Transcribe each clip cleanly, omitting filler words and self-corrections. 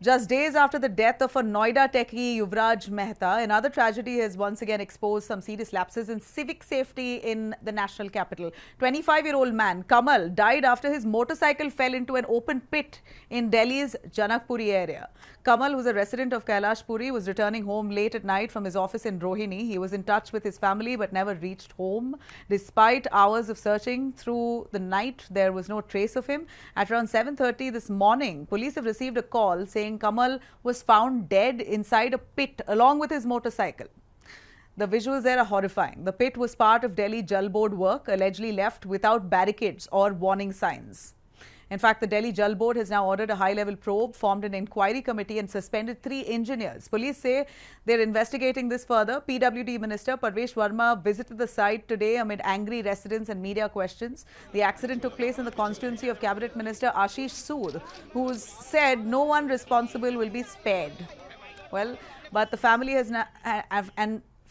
Just days after the death of a Noida techie, Yuvraj Mehta, another tragedy has once again exposed some serious lapses in civic safety in the national capital. 25-year-old man Kamal died after his motorcycle fell into an open pit in Delhi's Janakpuri area. Kamal, who's a resident of Kailashpuri, was returning home late at night from his office in Rohini. He was in touch with his family but never reached home. Despite hours of searching through the night, there was no trace of him. At around 7:30 this morning, police have received a call saying Kamal was found dead inside a pit along with his motorcycle. The visuals there are horrifying. The pit was part of Delhi Jal Board work, allegedly left without barricades or warning signs. In fact, the Delhi Jal Board has now ordered a high-level probe, formed an inquiry committee and suspended 3 engineers. Police say they're investigating this further. PWD Minister Parvesh Verma visited the site today amid angry residents and media questions. The accident took place in the constituency of Cabinet Minister Ashish Sood, who said no one responsible will be spared. Well, but the family has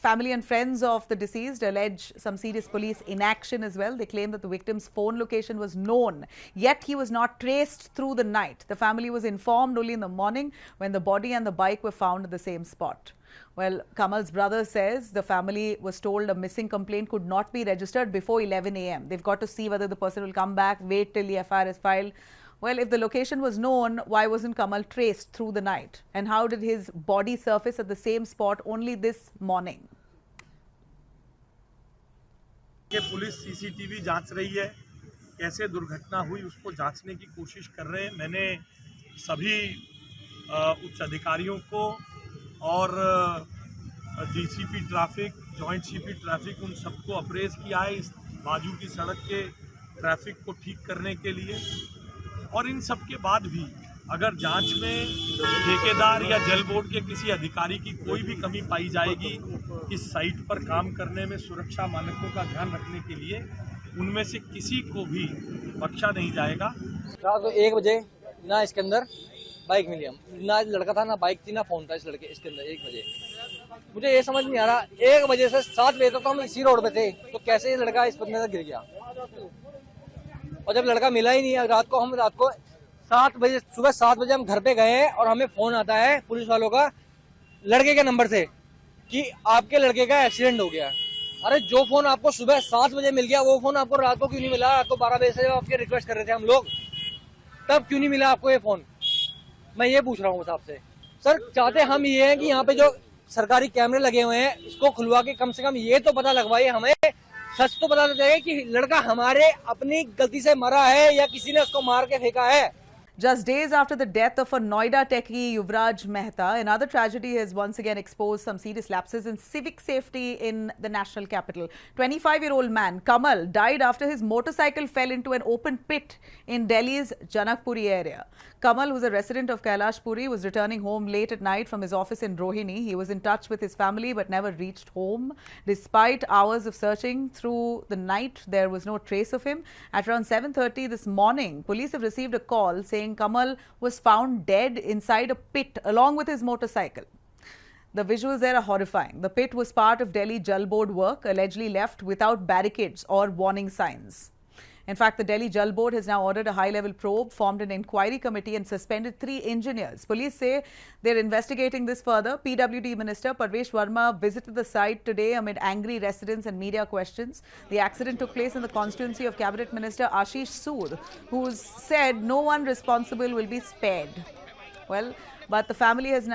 family and friends of the deceased allege some serious police inaction as well. They claim that the victim's phone location was known, yet he was not traced through the night. The family was informed only in the morning when the body and the bike were found at the same spot. Well, Kamal's brother says the family was told a missing complaint could not be registered before 11 a.m. They've got to see whether the person will come back, wait till the FIR is filed. Well, if the location was known, why wasn't Kamal traced through the night? And how did his body surface at the same spot only this morning? कि police CCTV जांच रही है, कैसे दुर्घटना हुई उसको जांचने की कोशिश कर रहे हैं। मैंने सभी उच्च अधिकारियों को और DCP traffic, joint CP traffic, उन सबको अप्रेज किया है इस बाजू की सड़क के ट्रैफिक को ठीक करने के लिए। और इन सब के बाद भी अगर जांच में ठेकेदार या जल बोर्ड के किसी अधिकारी की कोई भी कमी पाई जाएगी इस साइट पर काम करने में सुरक्षा मानकों का ध्यान रखने के लिए, उनमें से किसी को भी बख्शा नहीं जाएगा। रात को 1 बजे ना इसके अंदर बाइक मिली, ना लड़का था, ना बाइक थी, ना फोन था इसके अंदर। 1 बजे मुझे ये समझ नहीं आ रहा, 1 बजे से 7 बजे तक तो हम इसी रोड पे थे, तो कैसे ये लड़का इस बंदे से गिर गया। और जब लड़का मिला ही नहीं, रात को 7 बजे, सुबह 7 बजे हम घर पे गए हैं और हमें फोन आता है पुलिस वालों का लड़के के नंबर से कि आपके लड़के का एक्सीडेंट हो गया। अरे जो फोन आपको सुबह 7 बजे मिल गया, वो फोन आपको रात को क्यों नहीं मिला? रात को 12 बजे से आपके रिक्वेस्ट कर रहे थे हम लोग, तब क्यों नहीं मिला आपको ये फोन? मैं ये पूछ रहा हूँ आपसे। सर, चाहते हम ये हैं कि यहाँ पे जो सरकारी कैमरे लगे हुए हैं इसको खुलवा के कम से कम ये तो पता लगवाइए, हमें सच तो पता चले कि लड़का हमारे अपनी गलती से मरा है या किसी ने उसको मार के फेंका है। Just days after the death of a Noida techie, Yuvraj Mehta, another tragedy has once again exposed some serious lapses in civic safety in the national capital. 25-year-old man Kamal died after his motorcycle fell into an open pit in Delhi's Janakpuri area. Kamal, who's a resident of Kailashpuri, was returning home late at night from his office in Rohini. He was in touch with his family but never reached home. Despite hours of searching through the night, there was no trace of him. At around 7:30 this morning, police have received a call saying Kamal was found dead inside a pit along with his motorcycle. The visuals there are horrifying. The pit was part of Delhi Jal Board work, allegedly left without barricades or warning signs. In fact, the Delhi Jal Board has now ordered a high-level probe, formed an inquiry committee and suspended 3 engineers. Police say they're investigating this further. PWD Minister Parvesh Verma visited the site today amid angry residents and media questions. The accident took place in the constituency of Cabinet Minister Ashish Sood, who said no one responsible will be spared. Well, but the family has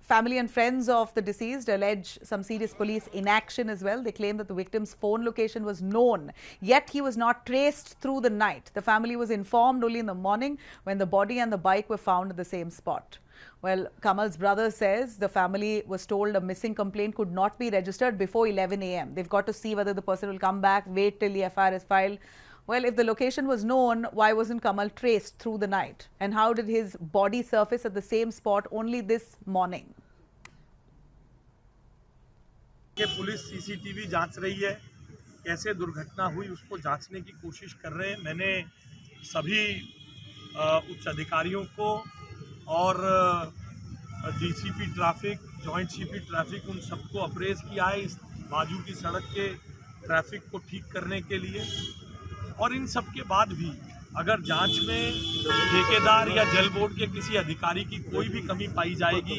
family and friends of the deceased allege some serious police inaction as well. They claim that the victim's phone location was known, yet he was not traced through the night. The family was informed only in the morning when the body and the bike were found at the same spot. Well, Kamal's brother says the family was told a missing complaint could not be registered before 11 a.m. They've got to see whether the person will come back, wait till the FIR is filed. Well, if the location was known, why wasn't Kamal traced through the night? And how did his body surface at the same spot only this morning? कि police CCTV जांच रही है, कैसे दुर्घटना हुई उसको जांचने की कोशिश कर रहे हैं। मैंने सभी उच्च अधिकारियों को और DCP traffic, joint CP traffic, उन सबको अप्रेज किया है इस बाजू की सड़क के ट्रैफिक को ठीक करने के लिए। और इन सब के बाद भी अगर जांच में ठेकेदार या जल बोर्ड के किसी अधिकारी की कोई भी कमी पाई जाएगी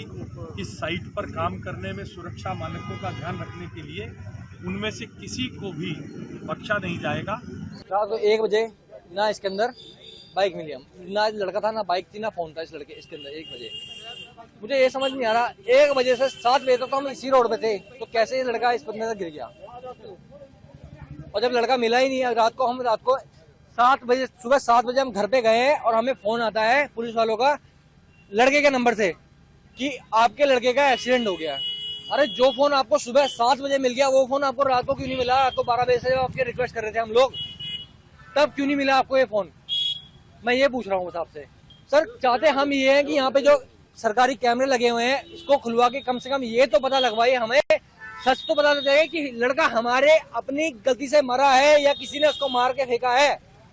इस साइट पर काम करने में सुरक्षा मानकों का ध्यान रखने के लिए, उनमें से किसी को भी बख्शा नहीं जाएगा। रात को 1 बजे ना इसके अंदर बाइक मिली, हम ना लड़का था ना बाइक थी ना फोन था इस लड़के इसके अंदर 1 बजे। मुझे ये समझ नहीं आ रहा 1 बजे से 7 बजे तक तो हम इसी रोड पे थे, तो कैसे ये लड़का इस बंदे तक गिर गया। और जब लड़का मिला ही नहीं है, रात को 7 बजे सुबह 7 बजे हम घर पे गए हैं और हमें फोन आता है पुलिस वालों का लड़के के नंबर से कि आपके लड़के का एक्सीडेंट हो गया। अरे जो फोन आपको सुबह 7 बजे मिल गया वो फोन आपको रात को क्यों नहीं मिला? रात को 12 बजे से आपके रिक्वेस्ट कर रहे थे हम लोग, तब क्यों नहीं मिला आपको ये फोन? मैं ये पूछ रहा हूँ आपसे। सर चाहते हम ये हैं कि यहाँ पे जो सरकारी कैमरे लगे हुए हैं इसको खुलवा के कम से कम ये तो पता लगवाइए, हमें सच तो पता चले कि लड़का हमारे अपनी गलती से मरा है या किसी ने उसको मार के फेंका है।